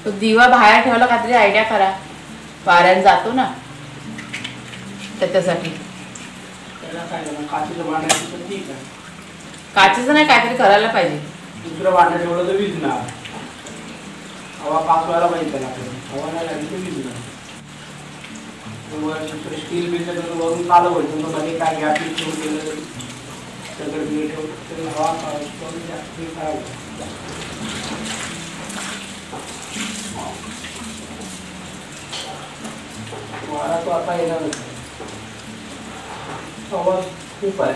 तो दिवा बाहेर ठेवला काहीतरी आयडिया करा, वाऱ्यात जातो ना त्याच्यासाठी. त्याला काय झालं, काचेचं भांडं तर ठीक आहे. काचेचं नाही, काहीतरी करायला पाहिजे. दुसरं भांडं ठेवलं तर विझणार. हवा पास व्हायला पाहिजे त्याला, हवा नाही लागली तर विझणार. स्टील बिल वरून चालू व्हायचं, मग मध्ये काय गॅप ठेवून गेलं सगळं बिल ठेवलं तरी हवा खराब. वारा तो आता येणारच, आवाज खूप आहे.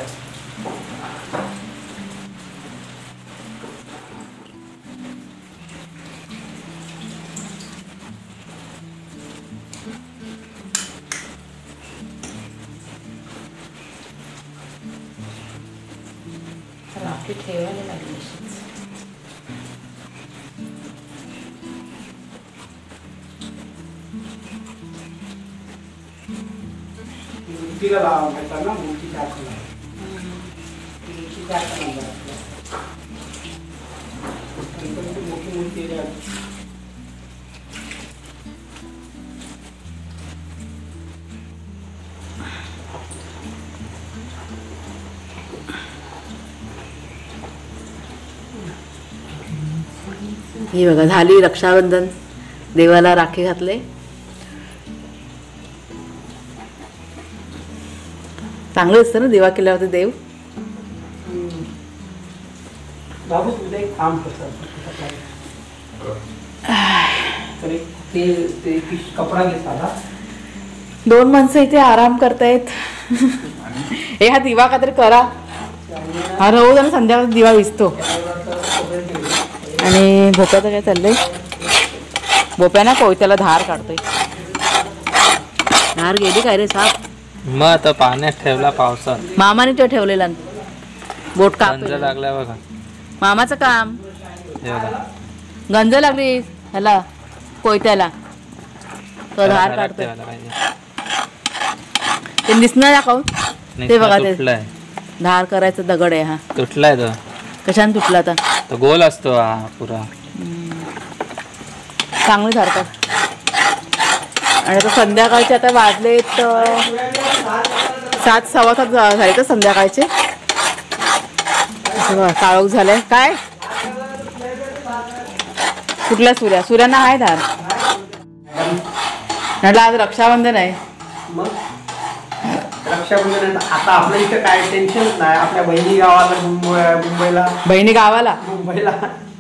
राखी ठेवायला लागली. मूर्तीला लावायचा ना, मूर्तीच्या आतला मूर्तीच्या आतला मोठी मूर्ती ही बघा झाली रक्षाबंधन. देवाला राखी घातले. चांगलं असतं ना दिवा केल्यावरती देव. बाबू तुझं एक काम करतात ते कपडा घेतला. 2 माणसं इथे आराम करतायत. हे हा दिवा काहीतरी करा. हा रोज आणि संध्याकाळी दिवा विजतो. आणि भोप्याचं काय चाललंय, भोप्या ना कोयत्याला धार काढतोय. धार गेली काय रे साप? मग आता पाण्यात ठेवला पावसात. मामाने तो ठेवलेला बोट काप लागला बघा. मामाचं काम. गंज लागली ह्याला कोयत्याला, तो धार काढतोय. ते दिसणार दाखव. ते बघा ते धार करायचं दगड आहे. हा तुटलाय तो. कशाने तुटला आता? तो गोल असतो हा पुरा. चांगली धार कर. आणि आता संध्याकाळचे आता वाजले 7 सव्वा 7 झाले तर संध्याकाळचे. काळोख झालंय. काय कुठला सूर्यांना आहे धार. म्हटलं आज रक्षाबंधन आहे. मग रक्षाबंधन आता आपल्या इथं काय टेन्शन नाही. आपल्या बहिणी गावाला मुंबईला. बहिणी गावाला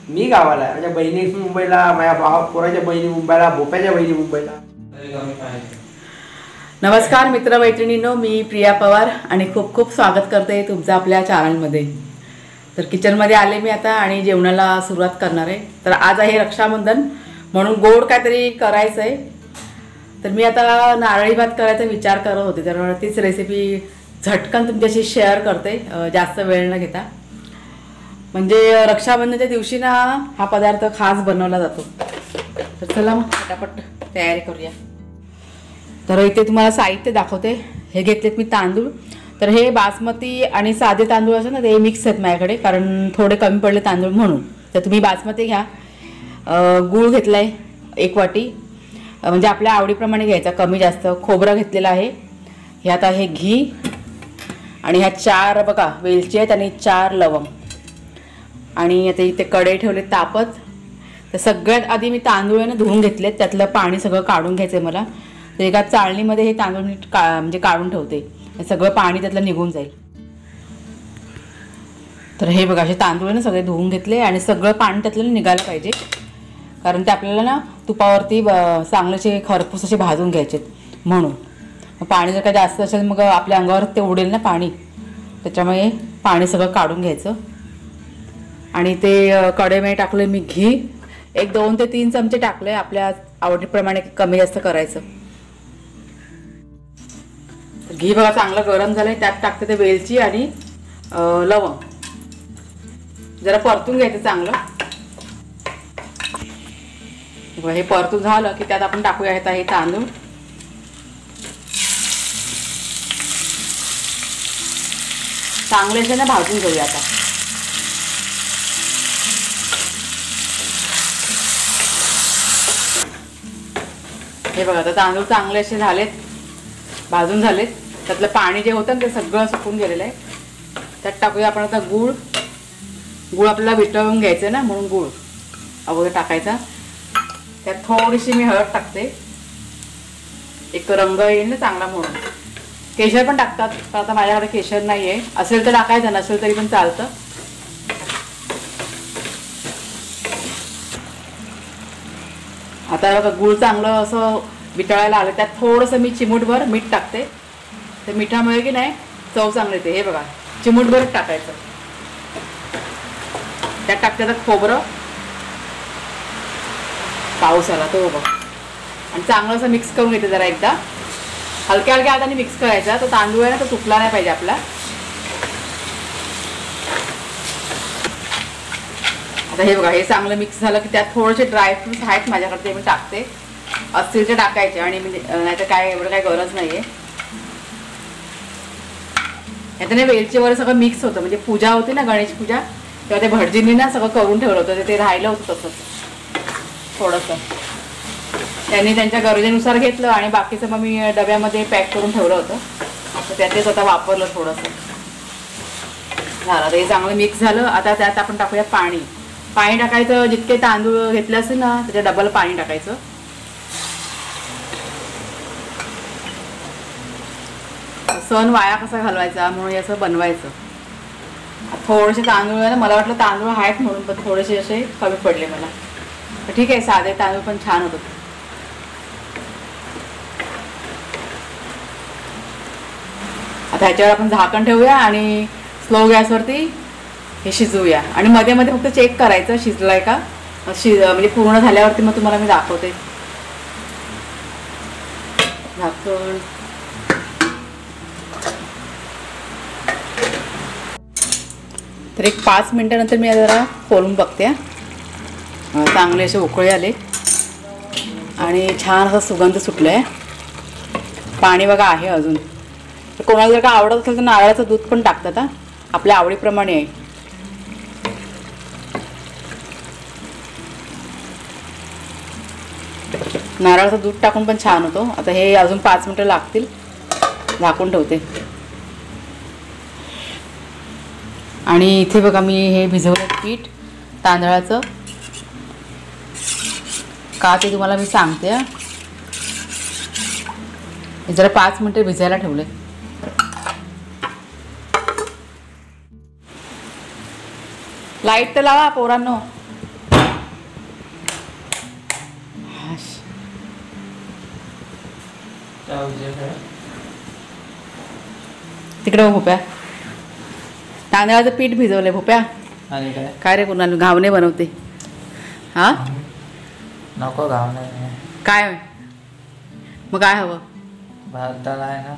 मी गावाला आहे. माझ्या बहिणी मुंबईला, माझ्या पोराच्या बहिणी मुंबईला, भोप्याच्या बहिणी मुंबईला. नमस्कार मित्रमैत्रिणींनो, मी प्रिया पवार आणि खूप खूप स्वागत करते तुमचं आपल्या चॅनलमध्ये. तर किचनमध्ये आले मी आता आणि जेवणाला सुरुवात करणार आहे. तर आज आहे रक्षाबंधन म्हणून गोड काहीतरी करायचं आहे. तर मी आता नारळी भात करायचा विचार करत होते. तर तीच रेसिपी झटकन तुमच्याशी शेअर करते, जास्त वेळ न घेता. म्हणजे रक्षाबंधनच्या दिवशी ना हा पदार्थ खास बनवला जातो. तर चला मग पटापट तयारी करूया. तर इथे तुम्हाला साहित्य दाखवते. हे घेतलेत मी तांदूळ. तर हे बासमती आणि साधे तांदूळ असं ना ते मिक्स आहेत माझ्याकडे, कारण थोडे कमी पडले तांदूळ म्हणून. तर तुम्ही बासमती घ्या. गूळ घेतला आहे 1 वाटी, म्हणजे आपल्या आवडीप्रमाणे घ्यायचा, कमी जास्त. खोबरं घेतलेलं आहे. ह्यात आहे घी आणि ह्या 4 बघा वेलची आहेत आणि 4 लवंग. आणि आता इथे कढई ठेवले तापत. तर सगळ्यात आधी मी तांदूळ आहे ना धुवून घेतलेत. त्यातलं पाणी सगळं काढून घ्यायचं आहे मला. तर एका चाळणीमध्ये हे तांदूळ नीट म्हणजे काढून ठेवते, सगळं पाणी त्यातलं निघून जाईल. तर हे बघा असे तांदूळ ना सगळे धुवून घेतले आणि सगळं पाणी त्यातलं निघायला पाहिजे, कारण ते आपल्याला ना तुपावरती चांगलेसे खरपूस असे भाजून घ्यायचे. म्हणून पाणी जर का जास्त असेल मग आपल्या अंगावर ते उडेल ना पाणी, त्याच्यामुळे पाणी सगळं काढून घ्यायचं. आणि ते कढईमध्ये टाकलं मी घी. 2 ते 3 चमचे टाकले, आपल्या आवडीप्रमाणे कमी जास्त करायचं. घी बघा चांगलं गरम झालंय. त्यात टाकते ते वेलची आणि लवंग. जरा परतून घ्यायचं चांगलं. हे परतून झालं की त्यात आपण टाकूया हे तांदूळ. चांगले ना भाजून घेऊया आता. हे बघा आता तांदूळ चांगले असे झालेत, भाजून झालेत. त्यातलं पाणी जे होतं ना ते सगळं सुकून गेलेलं आहे. त्यात टाकूया आपण आता गूळ. गूळ आपल्याला वितळून घ्यायचं ना, म्हणून गूळ अगोदर टाकायचा. त्यात थोडीशी मी हळद टाकते, एक रंग येईल ना चांगला म्हणून. केशर पण टाकतात, पण आता माझ्याकडे केशर नाही आहे. असेल तर टाकायचं, नसेल तरी पण चालतं. आता बघा गूळ चांगलं असं वितळायला आलं. त्यात थोडंसं मी चिमूटभर मीठ टाकते. ते मिठामुळे की नाही चव चांगली येते. हे बघा चिमूटभरच टाकायचं. त्यात टाकते आता खोबरं, पाऊस आला तो बघ. आणि चांगलं असं मिक्स करून घेते जरा एकदा. हलक्या हलक्या हाताने मिक्स करायचा. तो तांदूळ आहे ना तो तुटला नाही पाहिजे आपला. आता हे बघा हे चांगलं मिक्स झालं की त्यात थोडेसे ड्रायफ्रुट्स आहेत माझ्याकडे, ते मी टाकते. असतील ते टाकायचे, आणि म्हणजे नाही तर काय एवढं काय गरज नाहीये. याच्याने वेलची वगैरे सगळं मिक्स होतं. म्हणजे पूजा होती ना, गणेश पूजा, तेव्हा ते भटजींनी ना सगळं करून ठेवलं होतं. ते राहिलं होतं तसंच थोडंसं. त्यांनी त्यांच्या गरजेनुसार घेतलं आणि बाकीचं मग मी डब्यामध्ये पॅक करून ठेवलं होतं. तर त्यातच आता वापरलं थोडंसं. झालं ते चांगलं मिक्स झालं. आता त्यात आपण टाकूया पाणी. पाणी टाकायचं, जितके तांदूळ घेतले असेल ना त्याच्या डबल पाणी टाकायचं. सण वाया कसा घालवायचा म्हणून याचं बनवायचं. थोडेसे तांदूळ आहे ना, मला वाटलं तांदूळ आहेत म्हणून, पण थोडेसे असे कमी पडले मला. तर ठीक आहे, साधे तांदूळ पण छान होतं. आता ह्याच्यावर आपण झाकण ठेवूया आणि स्लो गॅसवरती हे शिजवूया. आणि मध्ये मध्ये फक्त चेक करायचं शिजलाय का. म्हणजे पूर्ण झाल्यावरती मग तुम्हाला मी दाखवते. झाकण. तर एक 5 मिनिटानंतर मी जरा खोलून बघते. चांगले असे उकळे आले आणि छान असा सुगंध सुटला आहे. पाणी बघा आहे अजून. तर कोणाला जर का आवडत असेल तर नारळाचं दूध पण टाकतात. आपल्या आवडीप्रमाणे आहे. नारळाचं दूध टाकून पण छान होतो. आता हे अजून 5 मिनिटं लागतील. झाकून ठेवते. आणि इथे बघा मी हे भिजवलं पीठ तांदळाचं. का ते तुम्हाला मी सांगते. हे जरा 5 मिनिटं भिजायला ठेवले. लाईट तर लावा पोरांनो. तिकडे भोप्या तांदळाचं पीठ भिजवलंय भोप्या. आणि काय रे कुणाला घावणे बनवते. हा नको घावणे. काय मग काय हवं. भात डाळ आहे ना,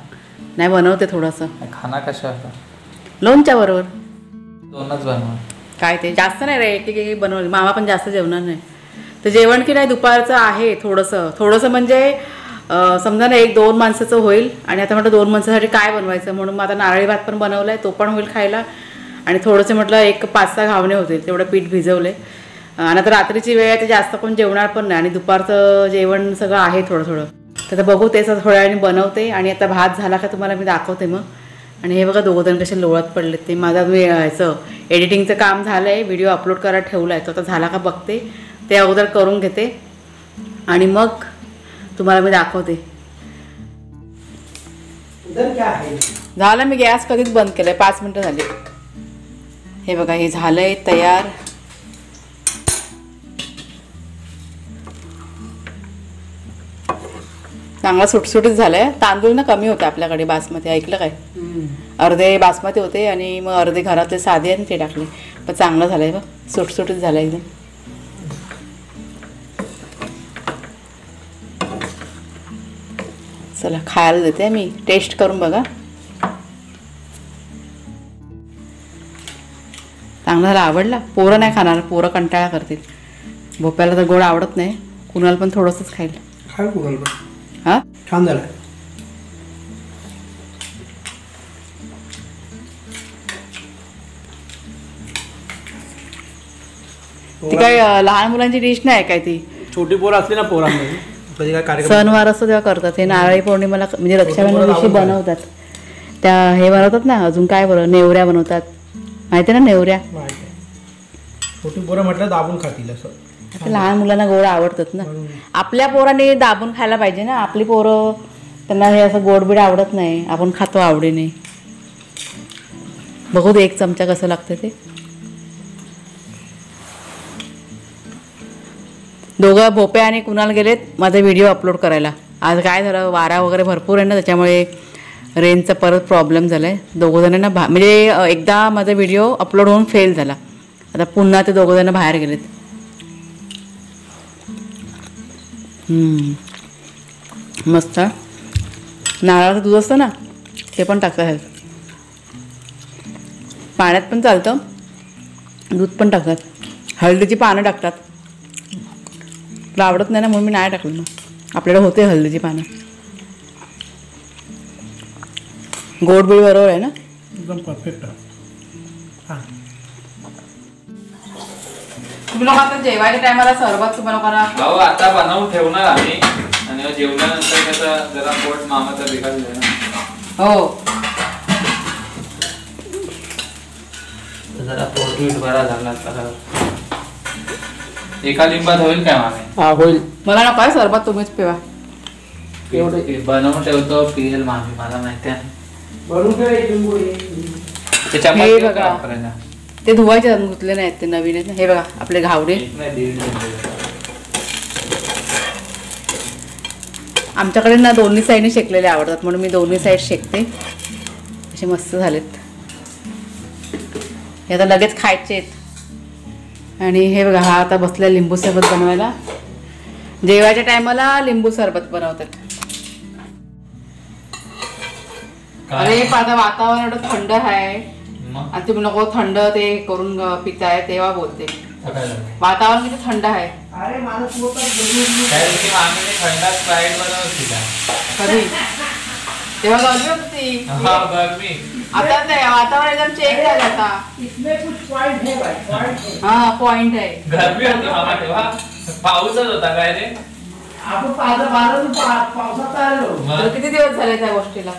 नाही बनवते थोडंसं. खाना कशा लोणच्या बरोबर. 2च बनवा. काय ते जास्त नाही रे, एक एक बनवलं. मामा पण जास्त जेवणार नाही. तर जेवण की नाही दुपारचं आहे थोडंसं म्हणजे समजा ना 1-2 माणसाचं होईल. आणि आता म्हटलं 2 माणसासाठी काय बनवायचं म्हणून मग आता नारळी भात पण बनवलाय, तो पण होईल खायला. आणि थोडंसं म्हटलं 1-5-6 घावणे होतील, तेवढं पीठ भिजवले. आणि आता रात्रीची वेळ आहे तर जास्त कोण जेवणार पण नाही. आणि दुपारचं जेवण सगळं आहे थोडं. तर बघू तेच थोड्या वेळाने बनवते. आणि आता भात झाला का तुम्हाला मी दाखवते मग. आणि हे बघा 2 जण कसे लोळत पडले. ते माझा याचं एडिटिंगचं काम झालं आहे, व्हिडिओ अपलोड करायला ठेवला आहे, तो आता झाला का बघते. ते अगोदर करून घेते आणि मग तुम्हाला मी दाखवते. झालं, मी गॅस कधीच बंद केलाय. 5 मिनिटं झाली. हे बघा हे झालंय तयार. चांगला सुटसुटीत झालाय. तांदूळ ना कमी होते आपल्याकडे बासमती, ऐकलं काय. अर्धे बासमती होते आणि मग अर्धे घरातले साधे आणि ते टाकले. पण चांगलं झालंय बघ, सुटसुटीत झालंय एकदम. चला खायला देते मी, टेस्ट करून बघा. चांगला झाला, आवडला. पोरं नाही खाणार, पोरं कंटाळा करतील. भोप्याला तर गोड आवडत नाही, कुणाला पण थोडंसंच खाईल. हा छान झालं. ती काय लहान मुलांची डिश नाही काय ती. छोटी पोरं असली ना पोरांमध्ये कधी काय कार्यक्रम सणवार असतो तेव्हा करतात. हे नारळी पौर्णिमेला म्हणजे रक्षाबंधन दिवशी बनवतात. त्या हे बनवतात ना, अजून काय बरं, नेवऱ्या बनवतात. माहिती ना नेवऱ्या? माहिती आहे. छोटी पोरं म्हटलं दाबून खातील असं. आता लहान मुलांना गोड आवडतात ना. आपल्या पोरांनी दाबून खायला पाहिजे ना. आपली पोरं त्यांना हे असं गोडबीड आवडत नाही, आपण खातो आवडीने. बघू दे 1 चमचा कसं लागतं ते. दोघं भोपे आणि कुणाल गेलेत माझा व्हिडिओ अपलोड करायला. आज काय झालं, वारा वगैरे भरपूर आहे ना, त्याच्यामुळे रेंजचा परत प्रॉब्लेम झाला आहे. दोघंजणांना म्हणजे एकदा माझा व्हिडिओ अपलोड होऊन फेल झाला. आता पुन्हा ते दोघंजणं बाहेर गेलेत. मस्त. नारळाचं दूध असतं ना, ते पण टाकतात. पाण्यात पण चालतं, दूध पण टाकतात. हळदीची पानं टाकतात. तुला आवडत नाही ना, म्हणून मी नाही टाकलं ना. आपल्याला होते हळदीची पानं. गोड बीड बरोबर आहे ना, एकदम परफेक्ट. हां, तुम्ही लोक आता जेवायच्या टायमाला सरबत तुम्ही लोकांना भाऊ आता बनवून ठेवणार आम्ही आणि जेवल्यानंतर त्याचा जरा पोट मामाचा विकास झाला. हो जरा पोट बीट बरा झाला तर एका लिंबात होईल काय मामे? हा होईल. मला नको आहे सरबत, तुम्हीच पिवा. एवढं बनवून ठेवतो पिएल मामी, मला माहिती आहे. बनवून ठेव एक लिंबू आहे. त्याच्यामध्ये हे काय बघा. वापरायचं? ते धुवायचे धुतले नाहीत, ते नवीन आहेत ना. हे बघा आपले घावडे. एक नाही, 1.5 लिंबू. आमच्याकडे ना दोन्ही साईडने शेकलेले आवडतात, म्हणून मी दोन्ही साईड शेकते. असे मस्त झालेत. हे आता लगेच खायचे आहेत. आणि हे बघा, हा आता बसला लिंबू सरबत बनवायला. जेवायच्या टायमाला लिंबू सरबत बनवतात. अरे आता वातावरण एवढं थंड आहे मग आणि तुम्ही नको थंड ते करून पिताय तेव्हा बोलते. काय झालं? वातावरण किती थंड आहे. अरे मला पोटात गरमी त्या दिवशी मामीने थंडा स्प्राईट बनवली का? कधी तेव्हा गरमी होती. हा, गरमी. आता नाही, वातावरण एकदम चेंज झालं आता. इसमें कुछ पॉइंट है भाई, पॉइंट है. हा पॉइंट आहे. गरमी होती मामा तेव्हा, पाऊसच होता काय रे? आपण पावसात आलो. तर मग किती दिवस झाले त्या गोष्टीला?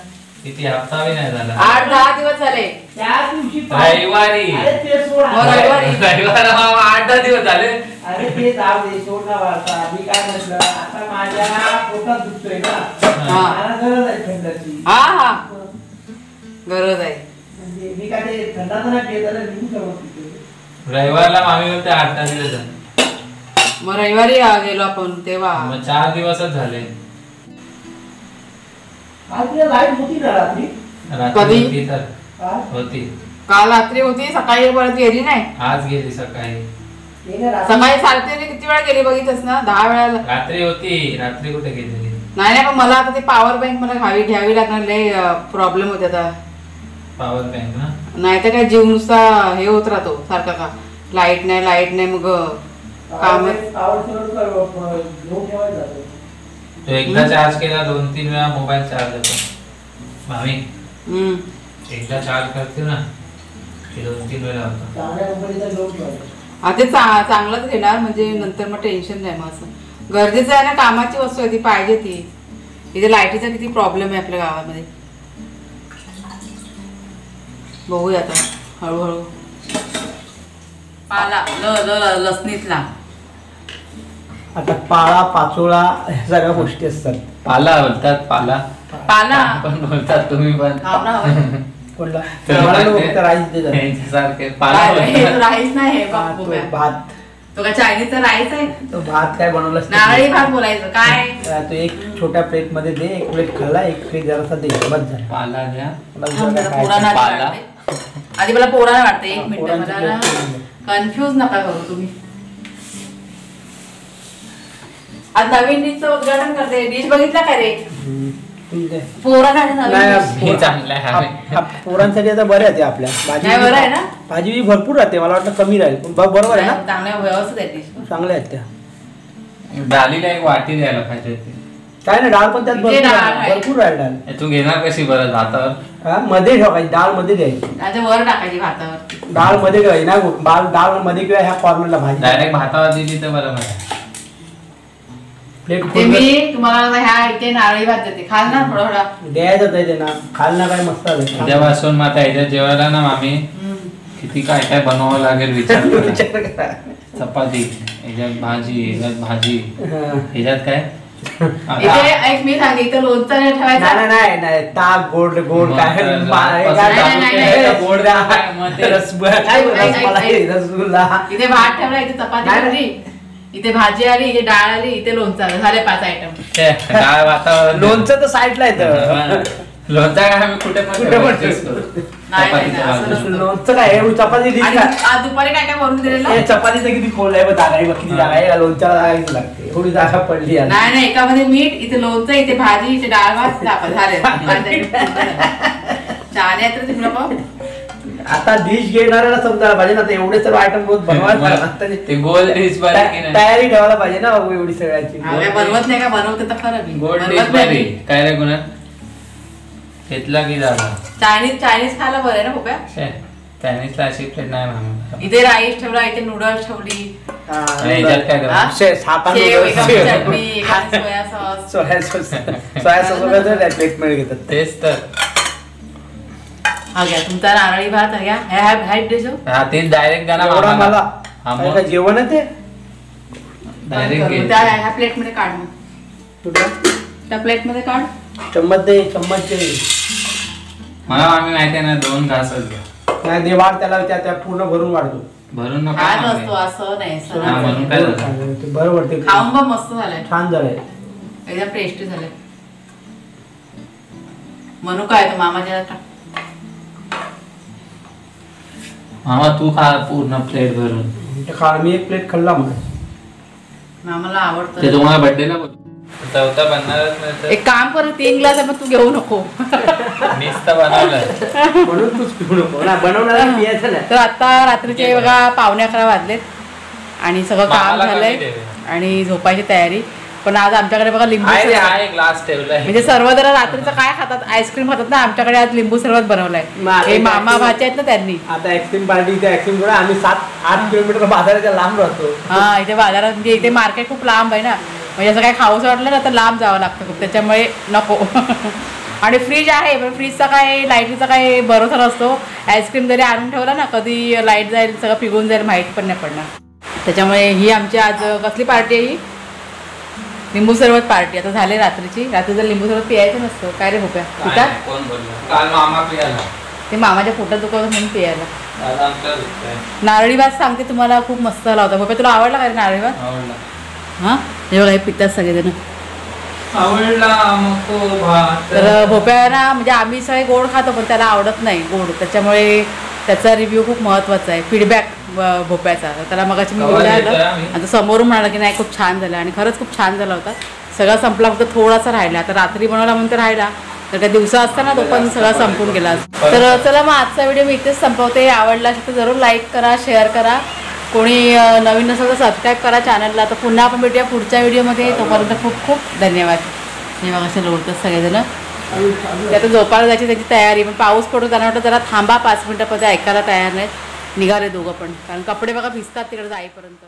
किती हप्ता बी नाही झाला. 8-10 दिवस झाले. त्या दिवशी रविवारी. अरे ते सोड. मग रविवारी. रविवार 8-10 दिवस झाले. अरे ते जाऊ दे, सोड ना वार्ता. मी काय म्हटलं, आता माझ्या पोटात दुखतोय ना, हा मला गरज आहे थंडाची. हा हा गरज आहे. म्हणजे मी काय ते थंडाचं नाही पित, आता लिंबू सरबत पितोय. रविवारला मामी बोलते 8-10 दिवस झाले. मग रविवारी गेलो आपण तेव्हा. मग 4 दिवसच झाले. आज तुला लाईट होती ना रात्री? रात्री कधी? होती तर हा? होती. काल रात्री होती, सकाळी परत गेली नाही. आज गेली सकाळी. ते ना रात्री- सकाळी सारखी किती वेळा गेली बघितलंस ना, 10 वेळा. रात्री होती. रात्री कुठे गेलेली? नाही पण मला आता ते पॉवर बँक मला घ्यावी लागणार. लय प्रॉब्लेम होते आता. पॉवर बँक ना? नाही तर काय जीव नुसता हे होत राहतो सारखा. का लाईट नाही मग काम. पावर सरळ कर, घेऊन ठेवायचं जातं. तो एकदा चार्ज केला 2-3 वेळा मोबाईल चार्ज होतो. मामी एकदा चार्ज करते ना की 2-3 वेळा होतो. चांगल्या कंपनीचा घेऊन ठेवायचं. हा ते चांगलंच घेणार, म्हणजे नंतर मग टेन्शन नाही. मग असं गरजेचं आहे ना, कामाची वस्तू आहे ती, पाहिजे ती. इथे लाईटीचा किती प्रॉब्लेम आहे आपल्या गावामध्ये. बघूया आता हळूहळू. पाला लसणीतला आता पाळा पाचोळा ह्या सगळ्या गोष्टी असतात. पाला बोलतात. पाला पाला पण बोलतात तुम्ही पण. कोणला तर राईस देतात. यांच्यासारखे पाला बोलतात. राईस नाही हे हा, तो भात, तो काय चायनीजचा राईस आहे. तो भात काय बनवलास ते नारळी दे. भात बोलायचं काय. तो एक छोट्या प्लेट मध्ये दे, एक प्लेट खाल्ला, एक प्लेट जरासा दे, बस झाला. पाला द्या. मला दुसरं काय खायचं. पोरांना पाला. वाटते. आधी मला पोरांना वाटते. 1 मिनिट पोरांचं मला प्लेट करून कन्फ्यूज नका करू तुम्ही. आज नवीन डिशचं उद्घाटन करते. डिश बघितला का रे? ठीक आहे. पोरांसाठी नवीन नाही, dish. हे चांगलं आहे. पोरांसाठी आता बरे आहे आपल्या नाही, बरं आहे ना? भाजी बी भरपूर राहते. मला वाटतं कमी राहील, पण बरोबर आहे ना, चांगल्या व्यवस्थित आहे dish. चांगल्या आहेत त्या. डालीला एक वाटी द्यायला पाहिजे होती. काय नाही, डाळ पण त्यात इथे भरपूर डाळ आहे, आहे. भरपूर राहील डाळ. हे तू घेणार कशी बरं भातावर? हा, मध्ये ठेवायची, डाळ मध्ये द्यायची. आता वर टाकायची भातावर. डाळ मध्ये ठेवायची ना, डाळ मध्ये किंवा ह्या कॉर्नरला भाजी. डायरेक्ट भातावर दिली तर बरं मला. प्लेट ते मी तुम्हाला ह्या इथे नारळी भात देते, खाल ना थोडा थोडा. द्यायचं आहे त्यांना खायला काय मस्त आलं. उद्यापासून मग आता ह्याच्यात जेवायला ना मामी किती काय काय बनवावं लागेल विचार करा. विचार करा. चपाती ह्याच्यात भाजी ह्याच्यात भाजी ह्याच्यात काय इथे ऐक मी सांगे इथे लोणचं नाही ठेवायचं. नाही ताक गोड गोड काय गोड रसगुल्ला. इथे भात ठेवला, इथे चपाती ठेवली, इथे भाजी आली, इथे डाळ आली, इथे लोणचं आलं, झाले 5 आयटम. काय वातावरण लोणचं तर साईडला येतं. लोणचा काय आम्ही कुठे पण adjust करू. नाही, नाही, चपातीचं असं बाजूला. लोणचं काय चपाती डिश आणि आज दुपारी काय काय भरून दिलेलं. चपातीचं किती खोल आहे जागा आहे, किती जागा आहे, लोणच्याला जागा किती लागते, एवढी जागा पडली आहे. नाही नाही, एकामध्ये मीठ, इथे लोणचं, इथे भाजी, इथे डाळ भात, झाले 5 item. छान आहे तर तुम्हाला पाव. आता डिश घेणाऱ्याला समजायला पाहिजे ना, एवढे सर्व आयटम रोज बनवायला ते गोल डिश बरी की नाही? तयारी ठेवायला पाहिजे ना एवढी सगळ्याची. काय बनवत नाही का, बनवते तर खरं मी गोल डिश बनवत बरी नाही. काय रे गुन्हा घेतला की झाला. चायनीज खायला बरं आहे ना भोप्या. चायनीजला अशी प्लेट नाही म्हणून. इथे राईस ठेवला, इथे नूडल्स ठेवली, आणि ह्याच्यात काय करा हा? शेव, एकामध्ये चटणी, एकामध्ये soya sauce. Soya sauce plate मध्ये घेतात. तेच तर हा घ्या तुमचा नारळी भात, घ्या ह्या डिश. हा तेच डायरेक्ट गाणं एवढा मला हा काय मग काय जेवण आहे ते डायरेक्ट त्या ह्या प्लेट मध्ये काढ, मग कुठं त्या प्लेट मध्ये काढ. चम्मच दे, चम्मच दे. मला आम्ही माहिती आहे ना 2 घासच घ्या. नाही दे, वाढ त्याला त्या पूर्ण भरून वाढतो. भरून नको खात मागे. असतो असं नाही, हा, म्हणून काय झालं? ते बरं वाटते. खाऊन बघ, मस्त झालंय, छान झालंय. एकदम टेस्टी झालंय. म्हणू काय तो मामाच्या मामा तू खा पूर्ण प्लेट भरून. ते खा, मी एक प्लेट खाल्ला मग. मामाला आवडतं. ते तुम्हाला बर्थडेला बोल चौथा बनणारच नाही तर एक काम कर, 3 ग्लास आहे, पण तू घेऊ नको. मीच तर बनवलं. म्हणून तूच पिऊ नको ना, बनवणारा पियाचं नाही. तर आता रात्रीचे बघा 11:15 वाजलेत आणि सगळं काम मामाला झालंय कमी दे. आणि झोपायची तयारी. पण आज आमच्याकडे बघा लिंबू आहे रे, सरबत. आहे ग्लास ठेवलाय. म्हणजे सर्व जरा रात्रीचं काय खातात, आईस्क्रीम खातात ना, आमच्याकडे आज लिंबू सरबत बनवलाय. हे मामा भाचे आहेत ना त्यांनी. आता ऍक्सिम पार्टी इथे ऍक्सिम करा, आम्ही 7-8 किलोमीटर बाजाराच्या लांब राहतो. हा इथे बाजारात, म्हणजे इथे मार्केट खूप लांब आहे ना, म्हणजे असं काही खाऊचं वाटलं ना तर लांब जावं लागतं खूप, त्याच्यामुळे नको. आणि फ्रीज आहे, पण फ्रीजचा काय लाईटीचा काय भरोसा नसतो. आईस्क्रीम जरी आणून ठेवला ना, कधी लाईट जाईल, सगळं पिघून जाईल, माहीत पण नाही पडणार. त्याच्यामुळे ही आमची आज कसली पार्टी आहे, ही लिंबू सरबत पार्टी. आता झाले रात्रीचं लिंबू सरबत पियायचं नसतं काय रे भोप्या, पिता कोण बोललं? काल मामा पियाला. ते मामाच्या पोटात दुखवतं म्हणून पियायला. आज आमच्या दुखतंय. नारळी भात सांगते तुम्हाला, खूप मस्त झाला होता भोप्या. तुला आवडला का रे नारळी भात? आवडला. हां हे बघा, हे पितात सगळेजण. आवडला मग तो भात. तर भोप्या ना, म्हणजे आम्ही सगळे गोड खातो पण त्याला आवडत नाही गोड, त्याच्यामुळे त्याचा रिव्ह्यू खूप महत्त्वाचा आहे, फीडबॅक भोप्याचा. त्याला मगाशी मी बोलायला आता समोरून म्हणाला की नाही खूप छान झालं, आणि खरंच खूप छान झाला होता. सगळा संपला, फक्त थोडासा राहिला. आता रात्री बनवला म्हणून तर राहिला, तर त्या दिवसा असताना तो पण सगळा संपून गेला. तर चला मग आजचा व्हिडिओ मी इथेच संपवते. आवडला असेल तर जरूर लाईक करा, शेअर करा. कोणी नवीन नसेल तर सबस्क्राईब करा चॅनलला. तर पुन्हा आपण भेटूया पुढच्या व्हिडिओमध्ये. तोपर्यंत खूप खूप धन्यवाद. हे बघा असे लोळतात सगळेजण. ते आता झोपायला जायची त्याची तयारी, पण पाऊस पडतो त्यांना वाटतं जरा थांबा 5 मिनिटामध्ये, ऐकायला तयार नाहीत. निघाले दोघं पण, कारण कपडे बघा भिजतात तिकडे जाईपर्यंत.